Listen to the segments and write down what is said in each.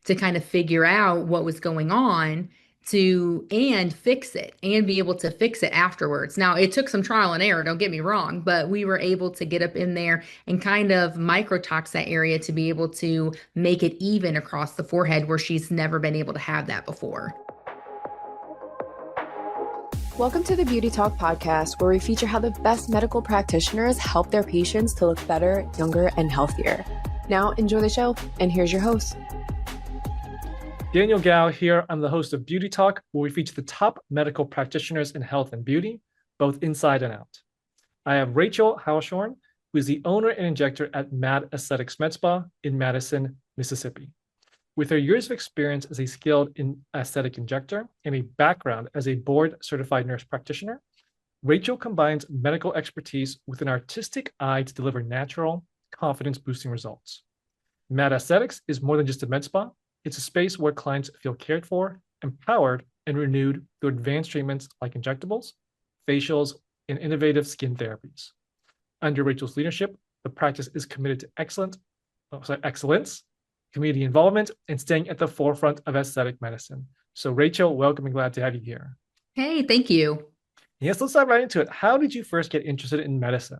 to kind of figure out what was going on and fix it and be able to fix it afterwards. Now, it took some trial and error, don't get me wrong, but we were able to get up in there and kind of microtox that area to be able to make it even across the forehead where she's never been able to have that before. Welcome to the Beauty Talk podcast, where we feature how the best medical practitioners help their patients to look better, younger, and healthier. Now, enjoy the show, and here's your host. Daniel Gao here. I'm the host of Beauty Talk, where we feature the top medical practitioners in health and beauty, both inside and out. I have Rachael Heilshorn, who is the owner and injector at Mad Aesthetics Med Spa in Madison, Mississippi. With her years of experience as a skilled aesthetic injector and a background as a board-certified nurse practitioner, Rachael combines medical expertise with an artistic eye to deliver natural, confidence-boosting results. Mad Aesthetics is more than just a med spa. It's a space where clients feel cared for, empowered, and renewed through advanced treatments like injectables, facials, and innovative skin therapies. Under Rachael's leadership, the practice is committed to excellence, community involvement, and staying at the forefront of aesthetic medicine. So Rachael, welcome and glad to have you here. Hey, thank you. Yes, let's dive right into it. How did you first get interested in medicine?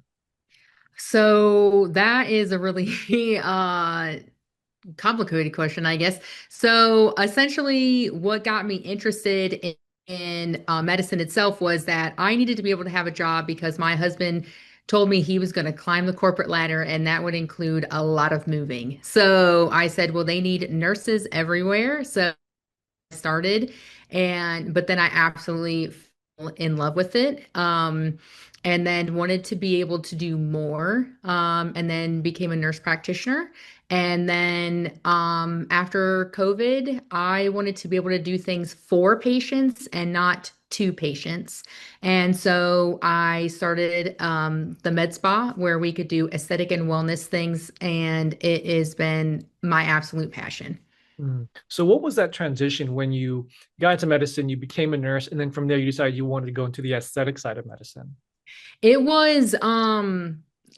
So that is a really complicated question, I guess. So essentially, what got me interested in medicine itself was that I needed to be able to have a job because my husband told me he was going to climb the corporate ladder, and that would include a lot of moving. So I said, well, they need nurses everywhere. So I started, but then I absolutely fell in love with it. And then wanted to be able to do more, and then became a nurse practitioner. And then after COVID, I wanted to be able to do things for patients and not to patients. And so I started the med spa where we could do aesthetic and wellness things, and it has been my absolute passion. So what was that transition when you got into medicine, you became a nurse, and then from there you decided you wanted to go into the aesthetic side of medicine? It was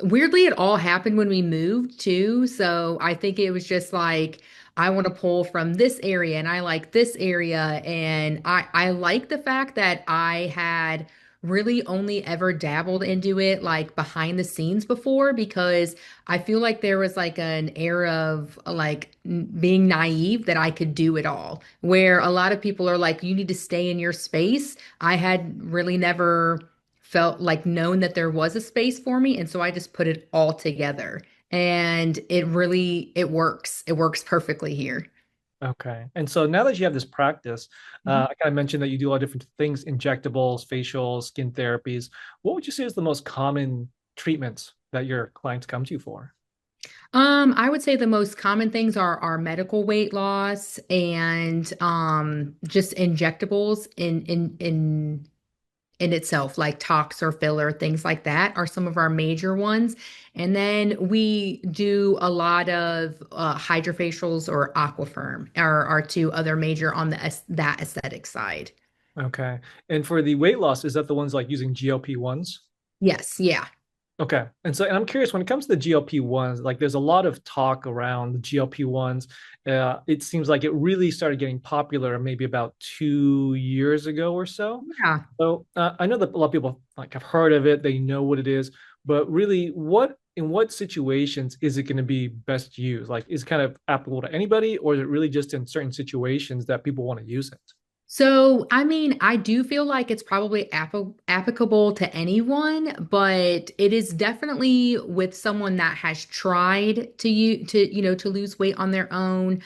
weirdly it all happened when we moved too. So I think it was just like I want to pull from this area and I like this area, and I like the fact that I had really only ever dabbled into it like behind the scenes before, because I feel like there was like an era of like being naive that I could do it all, where a lot of people are like, you need to stay in your space. I had really never felt like known that there was a space for me, and so I just put it all together, and it works. It works perfectly here. Okay. And so now that you have this practice, I kind of mentioned that you do a lot of different things, injectables, facials, skin therapies. What would you say is the most common treatments that your clients come to you for? I would say the most common things are medical weight loss and just injectables in itself, like tox or filler, things like that are some of our major ones. And then we do a lot of hydrofacials or aquaferm are our two other major on that aesthetic side. Okay. And for the weight loss, is that the ones like using GLP-1s? Yes, yeah. Okay. And I'm curious, when it comes to the GLP-1s, like there's a lot of talk around the GLP-1s. It seems like it really started getting popular maybe about 2 years ago or so. Yeah. So I know that a lot of people like have heard of it, they know what it is, but really, in what situations is it going to be best used? Like, is it kind of applicable to anybody, or is it really just in certain situations that people want to use it? So, I mean, I do feel like it's probably applicable to anyone, but it is definitely with someone that has tried to lose weight on their own.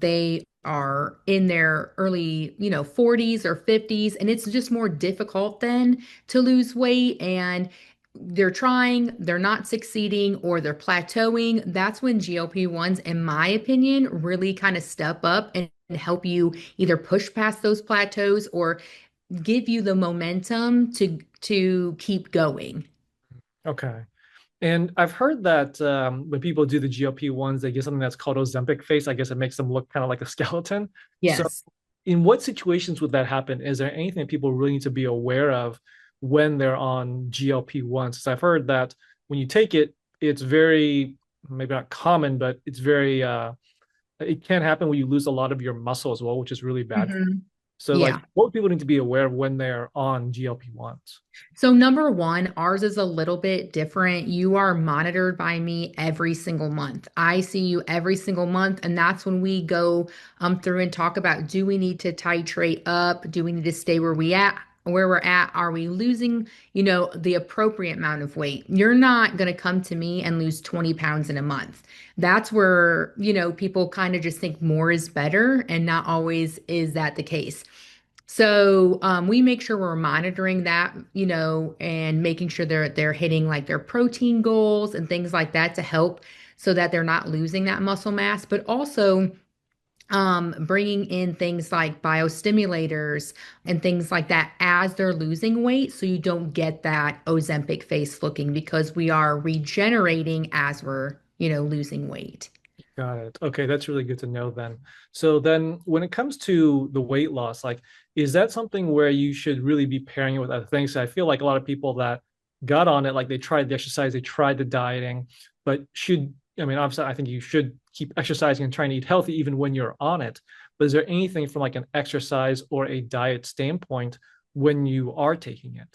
They are in their early, 40s or 50s, and it's just more difficult then to lose weight, and they're trying, they're not succeeding, or they're plateauing. That's when GLP-1s, in my opinion, really kind of step up and help you either push past those plateaus or give you the momentum to keep going. Okay. And I've heard that when people do the GLP-1s, they get something that's called ozempic face. I guess it makes them look kind of like a skeleton. So, Yes. in what situations would that happen? Is there anything that people really need to be aware of when they're on GLP-1s? Because I've heard that when you take it, it's very, maybe not common, but it's very it can happen when you lose a lot of your muscle as well, which is really bad. Mhm. So like Yeah. what people need to be aware of when they're on GLP-1s. So, number one, ours is a little bit different. You are monitored by me every single month. I see you every single month, and that's when we go through and talk about, do we need to titrate up? Do we need to stay where we're at? Are we losing, the appropriate amount of weight? You're not going to come to me and lose 20 pounds in a month. That's where, people kind of just think more is better, and not always is that the case. So we make sure we're monitoring that, and making sure they're hitting like their protein goals and things like that to help so that they're not losing that muscle mass, but also bringing in things like biostimulators and things like that as they're losing weight, so you don't get that Ozempic face looking, because we are regenerating as we're, losing weight. Got it. Okay, that's really good to know then. So then when it comes to the weight loss, like is that something where you should really be pairing it with other things? I feel like a lot of people that got on it, like they tried the exercise, they tried the dieting, but I mean, obviously I think you should keep exercising and trying to eat healthy even when you're on it. But is there anything from like an exercise or a diet standpoint when you are taking it?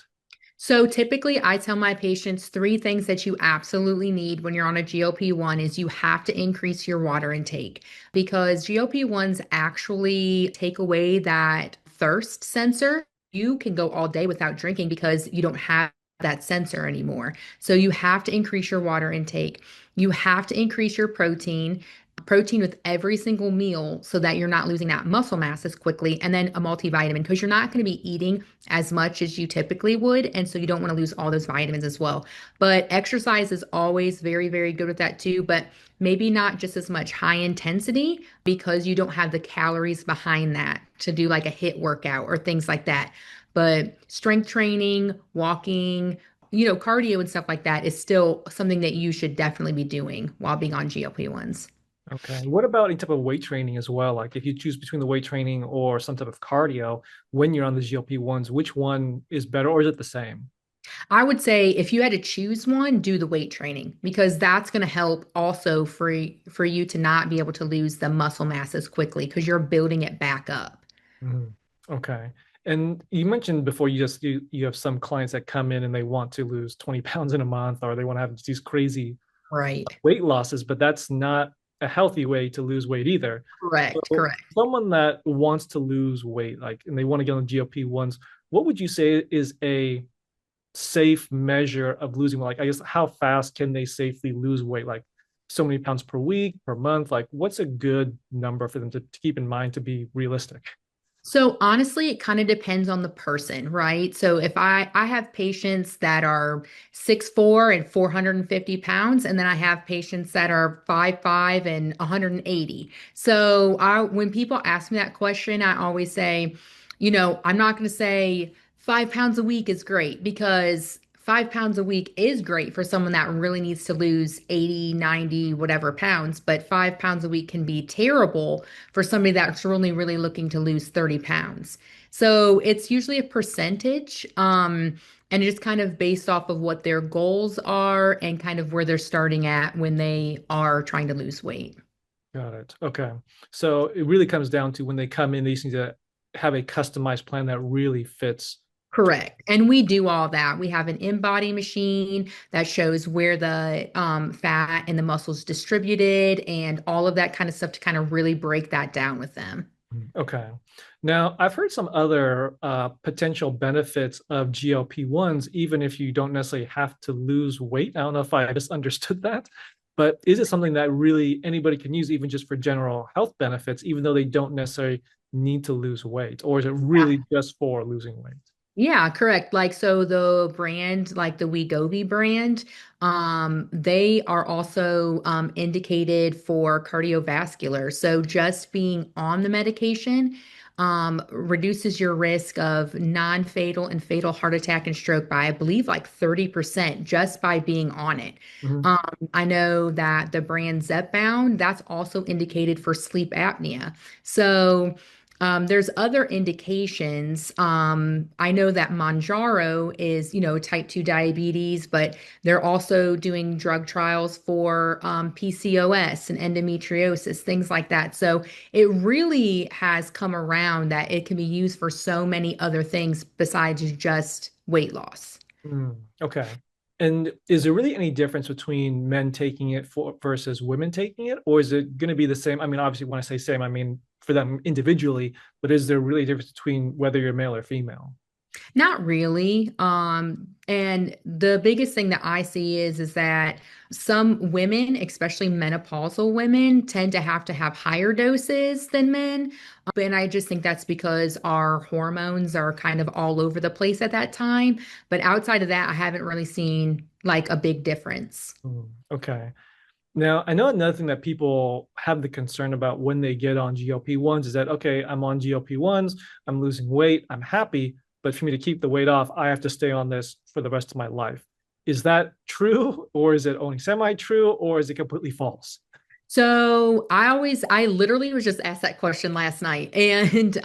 So typically I tell my patients three things that you absolutely need when you're on a GLP-1 is you have to increase your water intake, because GLP-1s actually take away that thirst sensor. You can go all day without drinking because you don't have that sensor anymore. So you have to increase your water intake. You have to increase your protein with every single meal so that you're not losing that muscle mass as quickly, and then a multivitamin, because you're not going to be eating as much as you typically would, and so you don't want to lose all those vitamins as well. But exercise is always very, very good with that too, but maybe not just as much high intensity, because you don't have the calories behind that to do like a HIIT workout or things like that. But strength training, walking, cardio and stuff like that is still something that you should definitely be doing while being on GLP-1s. Okay. What about any type of weight training as well? Like if you choose between the weight training or some type of cardio when you're on the GLP-1s, which one is better or is it the same? I would say if you had to choose one, do the weight training, because that's going to help also for you to not be able to lose the muscle mass as quickly because you're building it back up. Mhm. Okay. And you mentioned before you have some clients that come in and they want to lose 20 pounds in a month or they want to have these crazy Right. weight losses, but that's not a healthy way to lose weight either. Correct. So Correct. someone that wants to lose weight, like, and they want to get on GLP-1s, what would you say is a safe measure of losing, like, I guess, how fast can they safely lose weight? Like so many pounds per week, per month? Like, what's a good number for them to keep in mind to be realistic? So honestly, it kind of depends on the person, right? So if I have patients that are 6'4" and 450 pounds, and then I have patients that are 5'5" and 180. So when people ask me that question, I always say, I'm not going to say 5 pounds a week is great, because 5 pounds a week is great for someone that really needs to lose 80, 90, whatever pounds, but 5 pounds a week can be terrible for somebody that's really, really looking to lose 30 pounds. So it's usually a percentage, and it's kind of based off of what their goals are and kind of where they're starting at when they are trying to lose weight. Got it. Okay. So it really comes down to when they come in, they just need to have a customized plan that really fits. Correct. And we do all that. We have an in-body machine that shows where the fat and the muscles distributed and all of that kind of stuff to kind of really break that down with them. Okay. Now, I've heard some other potential benefits of GLP-1s, even if you don't necessarily have to lose weight. I don't know if I misunderstood that, but is it something that really anybody can use, even just for general health benefits, even though they don't necessarily need to lose weight? Or is it really just for losing weight? Yeah, correct. Like, so the brand, like the Wegovy brand, they are also indicated for cardiovascular. So just being on the medication reduces your risk of non-fatal and fatal heart attack and stroke by, I believe, like 30% just by being on it. Mhm. Um, I know that the brand Zepbound, that's also indicated for sleep apnea. So There's other indications. I know that Manjaro is, type 2 diabetes, but they're also doing drug trials for PCOS and endometriosis, things like that. So it really has come around that it can be used for so many other things besides just weight loss. Okay. And is there really any difference between men taking it for versus women taking it, or is it going to be the same? I mean, obviously, when I say same, I mean for them individually, but is there really a difference between whether you're male or female? Not really. And the biggest thing that I see is that some women, especially menopausal women, tend to have higher doses than men. And I just think that's because our hormones are kind of all over the place at that time. But outside of that, I haven't really seen like a big difference. Okay. Now, I know another thing that people have the concern about when they get on GLP-1s is that, okay, I'm on GLP-1s, I'm losing weight, I'm happy, but for me to keep the weight off, I have to stay on this for the rest of my life. Is that true, or is it only semi-true, or is it completely false? So I literally was just asked that question last night, and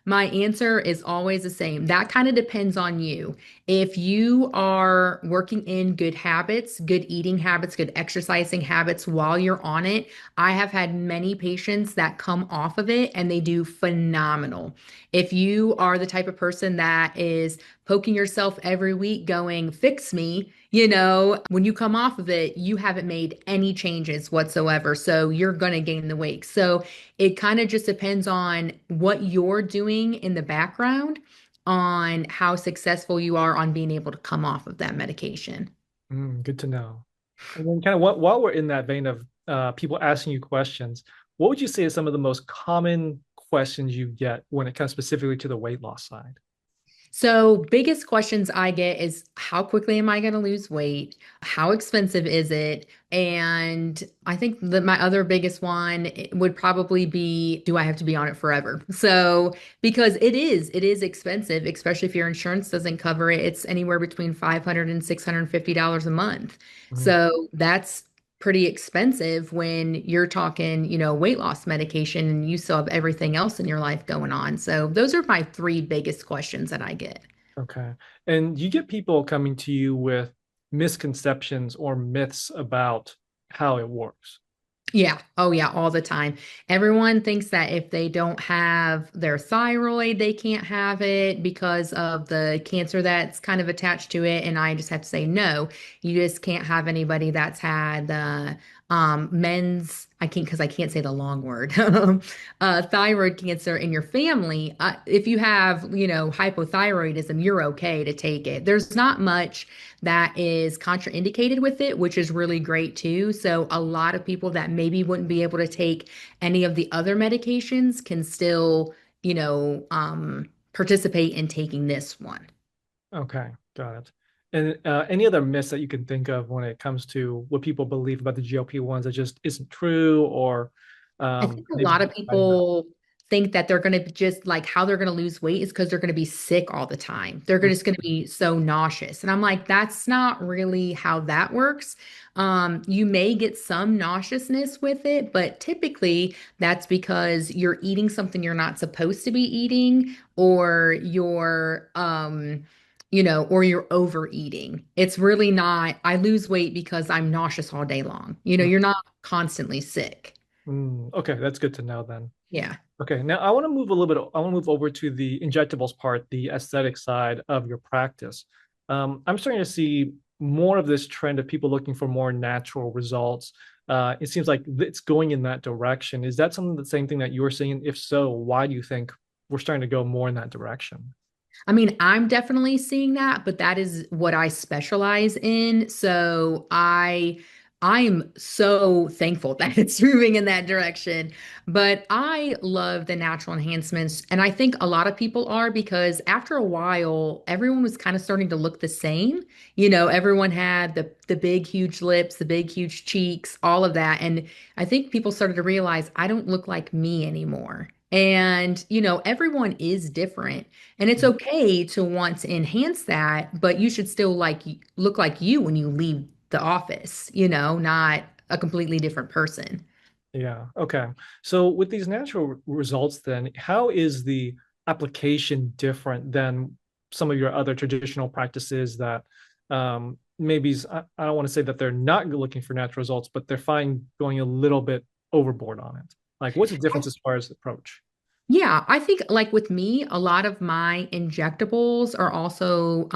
my answer is always the same. That kind of depends on you. If you are working in good habits, good eating habits, good exercising habits while you're on it, I have had many patients that come off of it and they do phenomenal. If you are the type of person that is poking yourself every week going, fix me, when you come off of it, you haven't made any changes whatsoever. So you're going to gain the weight. So it kind of just depends on what you're doing in the background, on how successful you are on being able to come off of that medication. Good to know. And then, kind of, while we're in that vein of people asking you questions, what would you say is some of the most common questions you get when it comes specifically to the weight loss side? So, biggest questions I get is how quickly am I going to lose weight? How expensive is it? And I think that my other biggest one would probably be, do I have to be on it forever? So, because it is expensive, especially if your insurance doesn't cover it. It's anywhere between $500 and $650 a month. Mm, So, that's pretty expensive when you're talking, weight loss medication and you still have everything else in your life going on. So those are my three biggest questions that I get. okay. And you get people coming to you with misconceptions or myths about how it works. Yeah. Oh, yeah. All the time. Everyone thinks that if they don't have their thyroid, they can't have it because of the cancer that's kind of attached to it. And I just have to say, no, you just can't have anybody that's had the men's, I can't, because I can't say the long word, thyroid cancer in your family. If you have, hypothyroidism, you're okay to take it. There's not much that is contraindicated with it, which is really great too. So a lot of people that maybe wouldn't be able to take any of the other medications can still, participate in taking this one. Okay, got it. And any other myths that you can think of when it comes to what people believe about the GLP-1s that just isn't true, or I think a maybe lot of people think that they're going to just like how they're going to lose weight is because they're going to be sick all the time. They're just going to be so nauseous. And I'm like, that's not really how that works. You may get some nauseousness with it, but typically that's because you're eating something you're not supposed to be eating, or or you're overeating. It's really not, I lose weight because I'm nauseous all day long. You're not constantly sick. Okay, that's good to know then. Yeah. Okay, now I want to move a little bit. I want to move over to the injectables part, the aesthetic side of your practice. I'm starting to see more of this trend of people looking for more natural results. It seems like it's going in that direction. Is that something the same thing that you're seeing? If so, why do you think we're starting to go more in that direction? I mean, I'm definitely seeing that, but that is what I specialize in. So I'm so thankful that it's moving in that direction. But I love the natural enhancements, and I think a lot of people are because after a while, everyone was kind of starting to look the same. Everyone had the big huge lips, the big huge cheeks, all of that. And I think people started to realize I don't look like me anymore. And, everyone is different. And it's okay to want to enhance that, but you should still look like you when you leave the office, not a completely different person. Yeah. Okay. So with these natural results, then how is the application different than some of your other traditional practices that maybe I don't want to say that they're not looking for natural results, but they're fine going a little bit overboard on it. Like, what's the difference as far as approach? Yeah, I think like with me, a lot of my injectables are also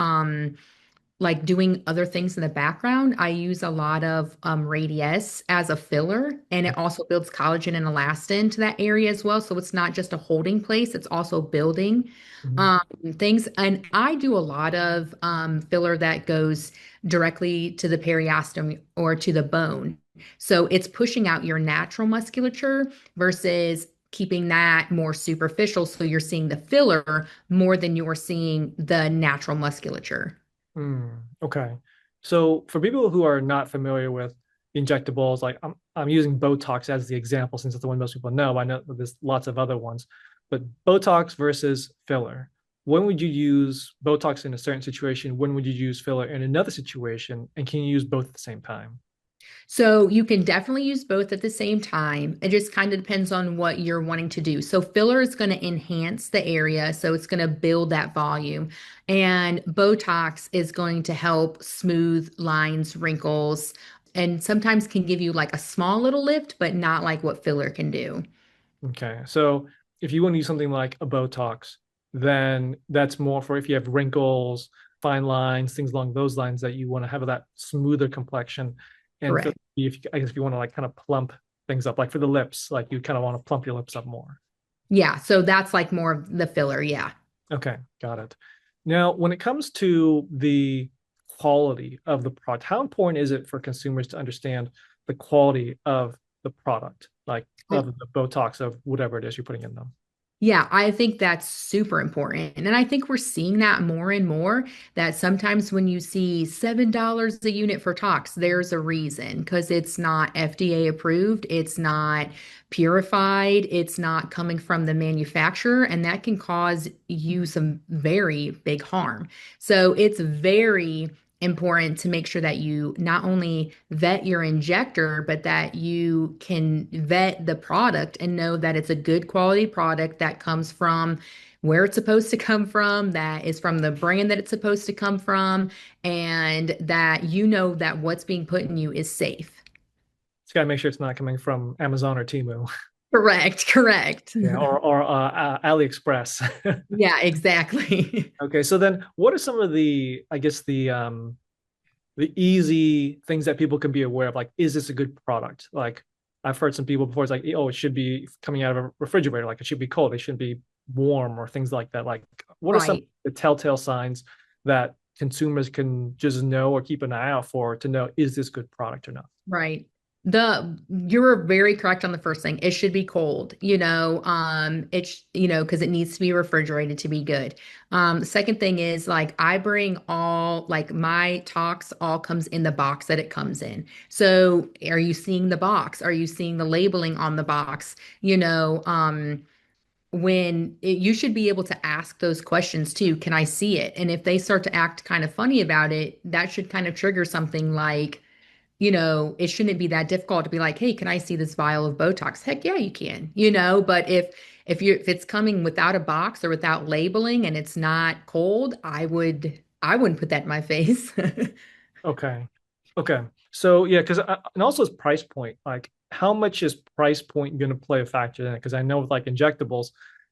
like doing other things in the background. I use a lot of Radiesse as a filler, and it also builds collagen and elastin to that area as well. So it's not just a holding place, it's also building Mhm. um, things. And I do a lot of filler that goes directly to the periosteum or to the bone. So it's pushing out your natural musculature versus keeping that more superficial. So you're seeing the filler more than you're seeing the natural musculature. Okay. So for people who are not familiar with injectables, like I'm using Botox as the example since it's the one most people know. I know that there's lots of other ones, but Botox versus filler. When would you use Botox in a certain situation? When would you use filler in another situation? And can you use both at the same time? So you can definitely use both at the same time. It just kind of depends on what you're wanting to do. So filler is going to enhance the area, so it's going to build that volume. And Botox is going to help smooth lines, wrinkles, and sometimes can give you like a small little lift, but not like what filler can do. Okay. So if you want to use something like a Botox, then that's more for if you have wrinkles, fine lines, things along those lines that you want to have that smoother complexion. And for Correct. if I guess if you want to like kind of plump things up, like for the lips, like you kind of want to plump your lips up more. Yeah, so that's like more of the filler. Yeah. Okay, got it. Now, when it comes to the quality of the product, how important is it for consumers to understand the quality of the product, like of the Botox of whatever it is you're putting in them? Yeah, I think that's super important. And I think we're seeing that more and more that sometimes when you see $7 a unit for tox, there's a reason because it's not FDA approved, it's not purified, it's not coming from the manufacturer, and that can cause you some very big harm. So it's very important to make sure that you not only vet your injector, but that you can vet the product and know that it's a good quality product that comes from where it's supposed to come from, that is from the brand that it's supposed to come from, and that you know that what's being put in you is safe. Just got to make sure it's not coming from Amazon or Temu. Correct, correct. Yeah, or AliExpress. Yeah, exactly. Okay, so then what are some of the, I guess the easy things that people can be aware of? Like, is this a good product? Like, I've heard some people before, it's like, oh, it should be coming out of a refrigerator, like it should be cold, it shouldn't be warm or things like that. Like, what are some of Right. the telltale signs that consumers can just know or keep an eye out for to know is this good product or not? Right. You're very correct on the first thing. It should be cold, because it needs to be refrigerated to be good. The second thing is like I bring all like my tox all comes in the box that it comes in. So are you seeing the box? Are you seeing the labeling on the box? You should be able to ask those questions too. Can I see it? And if they start to act kind of funny about it, that should kind of trigger something like it shouldn't be that difficult to be like, hey, can I see this vial of Botox? Heck yeah, you can, but if it's coming without a box or without labeling and it's not cold, I wouldn't put that in my face. Okay. Okay. So yeah, because and also it's price point. Like, how much is price point going to play a factor in it? Because I know with like injectables,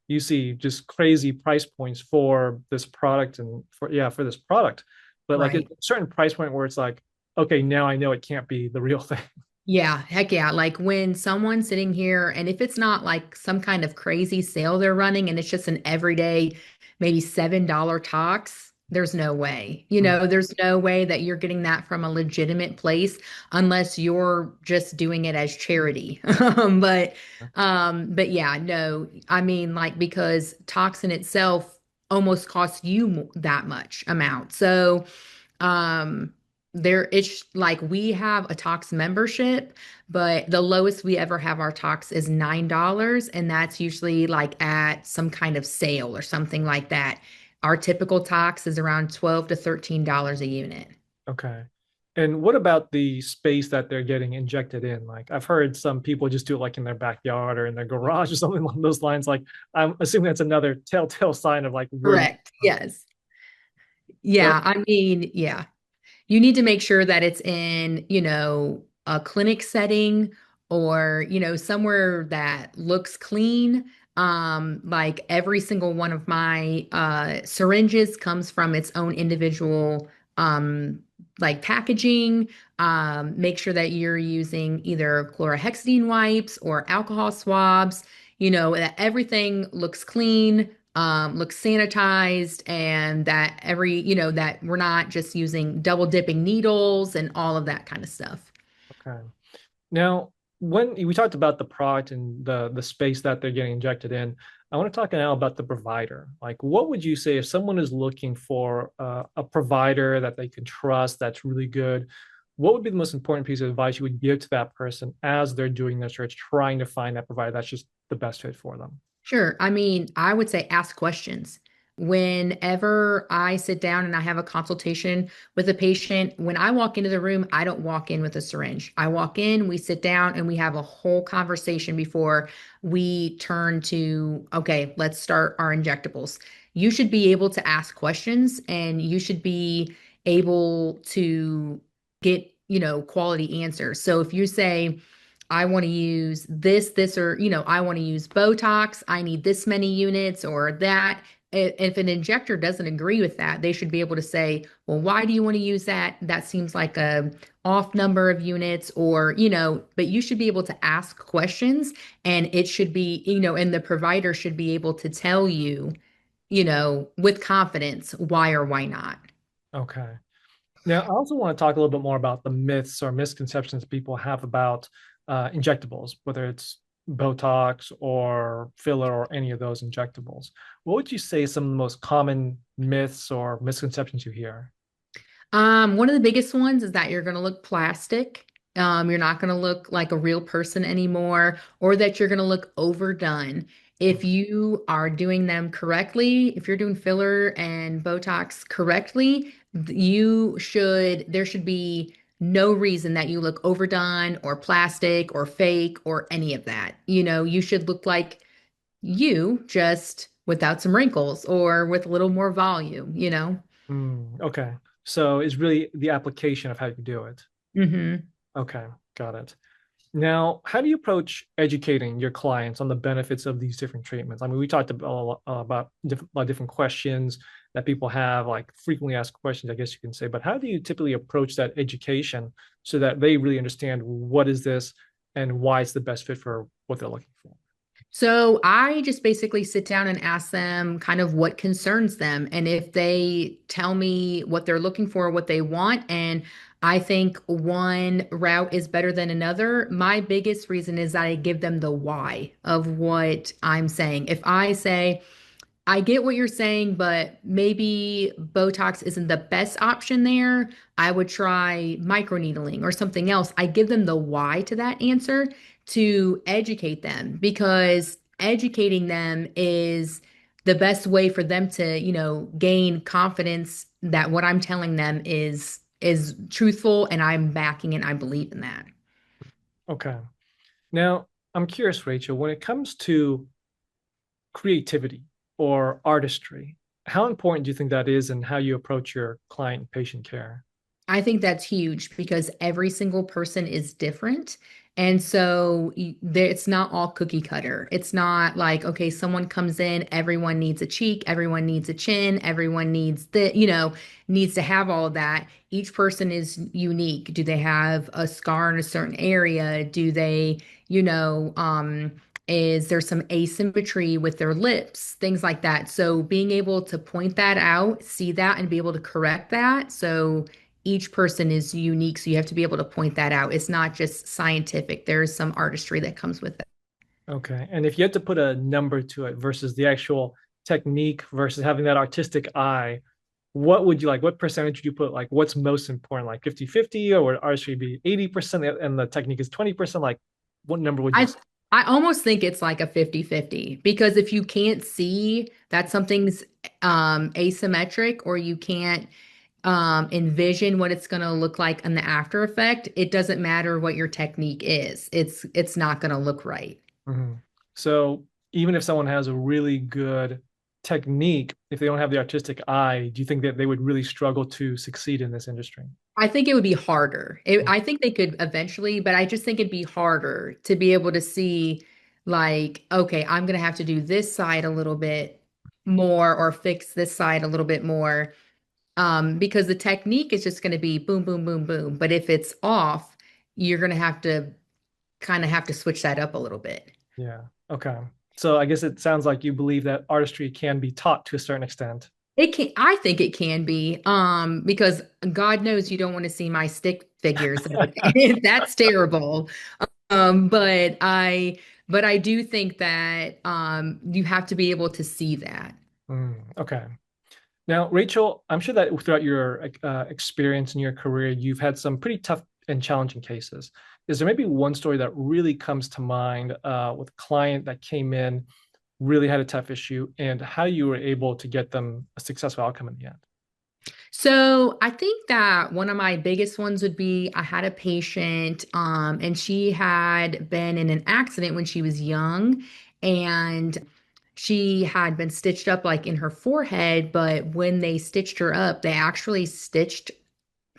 you see just crazy price points for this product and for this product. But like a Right. certain price point where it's like, okay, now I know it can't be the real thing. Yeah, heck yeah. Like when someone's sitting here, and if it's not like some kind of crazy sale they're running and it's just an everyday, maybe $7 tox, there's no way. Mm. There's no way that you're getting that from a legitimate place unless you're just doing it as charity. But yeah, no. I mean, like because toxin itself almost costs you that much amount. So um, it's like we have a Tox membership, but the lowest we ever have our Tox is $9, and that's usually like at some kind of sale or something like that. Our typical Tox is around $12 to $13 a unit. Okay. And what about the space that they're getting injected in? Like I've heard some people just do it like in their backyard or in their garage or something along those lines. Like I'm assuming that's another telltale sign of like really. Correct. Yes. So, Yeah. I mean, yeah. You need to make sure that it's in, a clinic setting or, somewhere that looks clean. Like every single one of my syringes comes from its own individual like packaging. Make sure that you're using either chlorhexidine wipes or alcohol swabs, that everything looks clean, looks sanitized, and that that we're not just using double dipping needles and all of that kind of stuff. okay. Now, when we talked about the product and the space that they're getting injected in, I want to talk now about the provider. Like, what would you say if someone is looking for a provider that they can trust, that's really good? What would be the most important piece of advice you would give to that person as they're doing their search, trying to find that provider that's just the best fit for them? Sure. I mean, I would say ask questions. Whenever I sit down and I have a consultation with a patient, when I walk into the room, I don't walk in with a syringe. I walk in, we sit down, and we have a whole conversation before we turn to, okay, let's start our injectables. You should be able to ask questions and you should be able to get, quality answers. So if you say, I want to use this, or, I want to use Botox. I need this many units or that. If an injector doesn't agree with that, they should be able to say, well, why do you want to use that? That seems like a off number of units or, but you should be able to ask questions and it should be, and the provider should be able to tell you, with confidence why or why not. Okay. Now, I also want to talk a little bit more about the myths or misconceptions people have about injectables, whether it's Botox or filler or any of those injectables. What would you say some of the most common myths or misconceptions you hear? One of the biggest ones is that you're going to look plastic. You're not going to look like a real person anymore, or that you're going to look overdone. If you are doing them correctly, if you're doing filler and Botox correctly, there should be no reason that you look overdone or plastic or fake or any of that. You should look like you just without some wrinkles or with a little more volume. Okay. So it's really the application of how you do it. Hmm. Okay, got it. Now, how do you approach educating your clients on the benefits of these different treatments? I mean, we talked about different questions that people have, like frequently asked questions, I guess you can say. But how do you typically approach that education so that they really understand what is this and why it's the best fit for what they're looking for? So I just basically sit down and ask them kind of what concerns them. And if they tell me what they're looking for, what they want, and I think one route is better than another, my biggest reason is that I give them the why of what I'm saying. If I say, I get what you're saying, but maybe Botox isn't the best option there. I would try microneedling or something else. I give them the why to that answer to educate them because educating them is the best way for them to, gain confidence that what I'm telling them is truthful and I'm backing and I believe in that. Okay. Now, I'm curious, Rachel, when it comes to creativity or artistry, how important do you think that is in how you approach your client patient care? I think that's huge because every single person is different. And so it's not all cookie cutter. It's not like, okay, someone comes in, everyone needs a cheek, everyone needs a chin, everyone needs needs to have all of that. Each person is unique. Do they have a scar in a certain area? Do they, is there some asymmetry with their lips, things like that. So being able to point that out, see that, and be able to correct that. So each person is unique, so you have to be able to point that out. It's not just scientific. There's some artistry that comes with it. Okay. And if you had to put a number to it versus the actual technique versus having that artistic eye, what would you like? What percentage would you put? Like, what's most important? Like 50-50, or would artistry be 80% and the technique is 20%? Like, what number would you I say? I almost think it's like a 50-50 because if you can't see that something's asymmetric or you can't envision what it's going to look like in the after effect, it doesn't matter what your technique is. It's not going to look right. Mhm. So even if someone has a really good technique, if they don't have the artistic eye, do you think that they would really struggle to succeed in this industry? I think it would be harder. I think they could eventually, but I just think it'd be harder to be able to see, like, okay, I'm going to have to do this side a little bit more or fix this side a little bit more. Because the technique is just going to be boom, boom, boom, boom. But if it's off, you're going to have to kind of have to switch that up a little bit. Yeah. Okay. So I guess it sounds like you believe that artistry can be taught to a certain extent. It can, I think it can be, because God knows you don't want to see my stick figures. That's terrible. Um, but I, but I do think that you have to be able to see that. Okay. Now, Rachel, I'm sure that throughout your experience in your career, you've had some pretty tough and challenging cases. Is there maybe one story that really comes to mind with a client that came in, really had a tough issue, and how you were able to get them a successful outcome in the end? So I think that one of my biggest ones would be I had a patient, and she had been in an accident when she was young, and she had been stitched up like in her forehead, but when they stitched her up, they actually stitched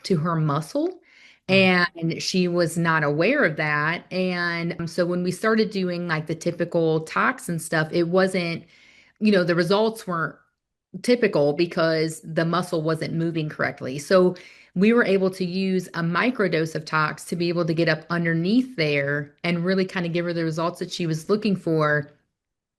to her muscle. Mm, And she was not aware of that. And so when we started doing like the typical toxin stuff, it wasn't, the results weren't typical because the muscle wasn't moving correctly. So we were able to use a microdose of tox to be able to get up underneath there and really kind of give her the results that she was looking for,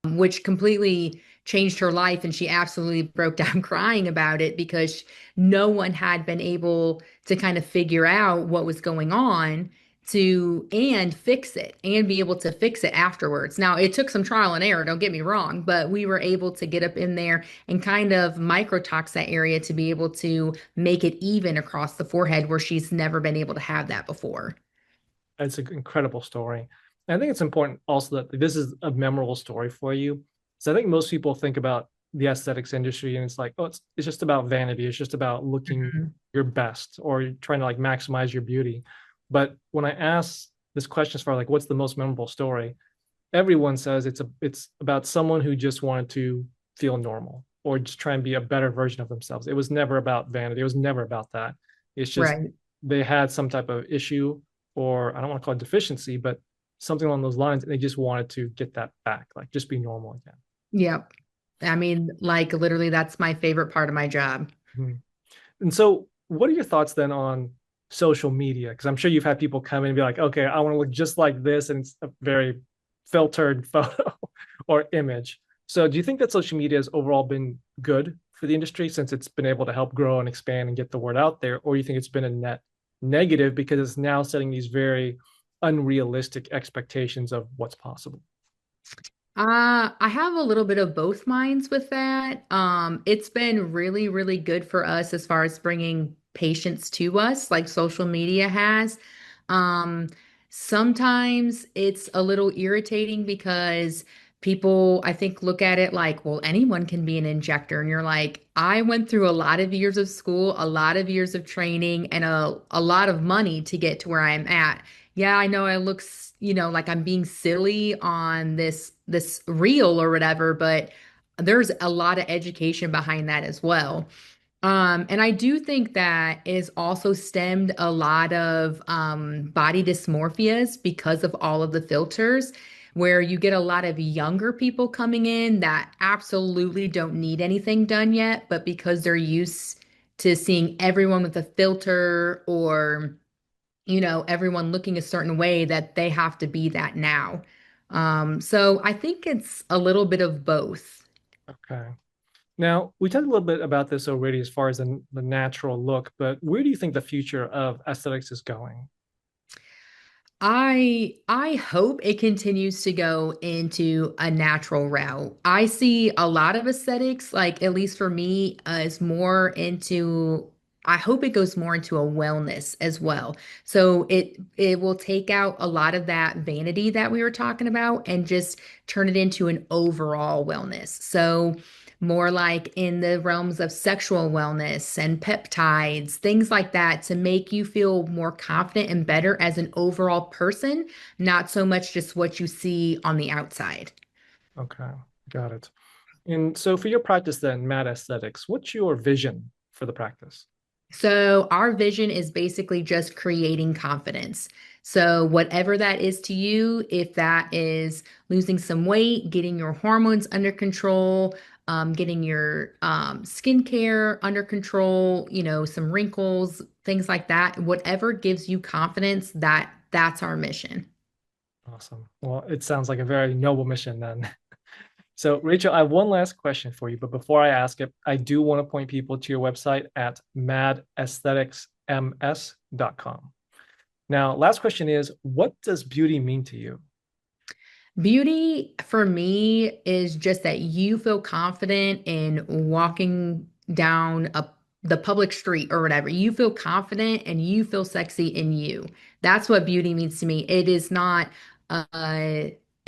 which completely changed her life. And she absolutely broke down crying about it because no one had been able to kind of figure out what was going on to and fix it and be able to fix it afterwards. Now, it took some trial and error, don't get me wrong, but we were able to get up in there and kind of microtox that area to be able to make it even across the forehead where she's never been able to have that before. it's an incredible story. And I think it's important also that this is a memorable story for you. So I think most people think about the aesthetics industry and it's like, oh, it's just about vanity. It's just about looking Mhm. your best or you're trying to like maximize your beauty. But when I ask this question as far like what's the most memorable story, everyone says it's about someone who just wanted to feel normal or just try and be a better version of themselves. It was never about vanity. It was never about that. It's just Right. they had some type of issue or I don't want to call it deficiency, but something along those lines, and they just wanted to get that back, like just be normal again. Yep. I mean, like literally, that's my favorite part of my job. Mhm. And so, what are your thoughts then on social media? Because I'm sure you've had people come in and be like, okay, I want to look just like this, and it's a very filtered photo or image. So, do you think that social media has overall been good for the industry since it's been able to help grow and expand and get the word out there? Or you think it's been a net negative because it's now setting these very unrealistic expectations of what's possible? I have a little bit of both minds with that. It's been really, really good for us as far as bringing patients to us, like social media has. Um, Sometimes it's a little irritating because people, I think, look at it like, well, anyone can be an injector. And you're like, I went through a lot of years of school, a lot of years of training, and a lot of money to get to where I'm at. Yeah, I know I look, like I'm being silly on this reel or whatever, but there's a lot of education behind that as well. And I do think that is also stemmed a lot of body dysmorphias because of all of the filters, where you get a lot of younger people coming in that absolutely don't need anything done yet, but because they're used to seeing everyone with a filter or everyone looking a certain way that they have to be that now. So I think it's a little bit of both. Okay. Now, we talked a little bit about this already as far as the natural look, but where do you think the future of aesthetics is going? I hope it continues to go into a natural route. I see a lot of aesthetics, like at least for me, is more into I hope it goes more into a wellness as well. So it will take out a lot of that vanity that we were talking about and just turn it into an overall wellness. So more like in the realms of sexual wellness and peptides, things like that to make you feel more confident and better as an overall person, not so much just what you see on the outside. Okay, got it. And so for your practice then, Mad Aesthetics, what's your vision for the practice? So, our vision is basically just creating confidence. So, whatever that is to you, if that is losing some weight, getting your hormones under control, getting your skincare under control, some wrinkles, things like that, whatever gives you confidence, that's our mission. Awesome. Well, it sounds like a very noble mission then. So, Rachel, I have one last question for you, but before I ask it, I do want to point people to your website at madaestheticsms.com. Now, last question is, what does beauty mean to you? Beauty for me is just that you feel confident in walking down the public street or whatever. You feel confident and you feel sexy in you. That's what beauty means to me. It is not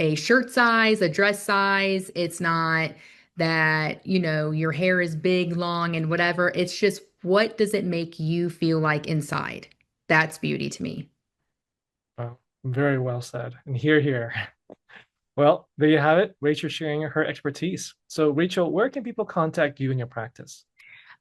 a shirt size, a dress size. It's not that, your hair is big, long, and whatever. It's just what does it make you feel like inside? That's beauty to me. Well, very well said. And here. Well, there you have it. Rachel sharing her expertise. So, Rachel, where can people contact you in your practice?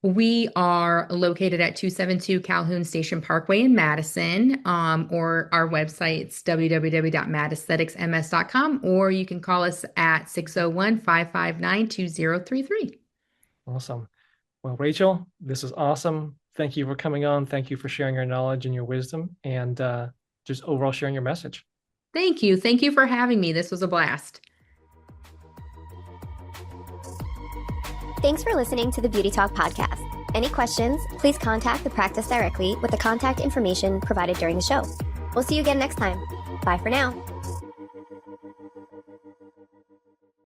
We are located at 272 Calhoun Station Parkway in Madison, or our website's www.madaestheticsms.com, or you can call us at 601-559-2033. Awesome. Well, Rachel, this is awesome. Thank you for coming on. Thank you for sharing your knowledge and your wisdom and just overall sharing your message. Thank you. Thank you for having me. This was a blast. Thanks for listening to the Beauty Talk podcast. Any questions, please contact the practice directly with the contact information provided during the show. We'll see you again next time. Bye for now.